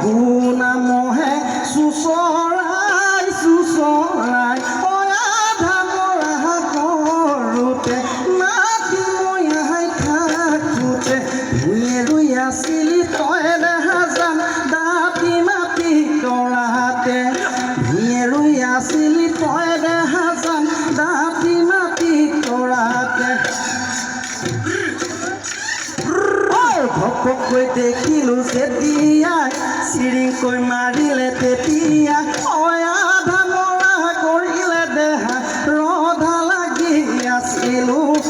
গুণা মহে চুচৰাই চুচৰাই আধা মৰা কৰোঁতে নাতি মই থাকোঁতে ভূঞে ৰুই আছিলি তই দেহাজান দাঁতি মাতি তৰাতে ভূঞে ৰুই আছিলি তই দেহাজান দাঁতি মাতি তৰাতে ঘপককৈ দেখিলোঁ যেতিয়াই চিৰিংকৈ মাৰিলে তেতিয়া আধা মৰা কৰিলে দেহা ৰধা লাগি আছিলোঁ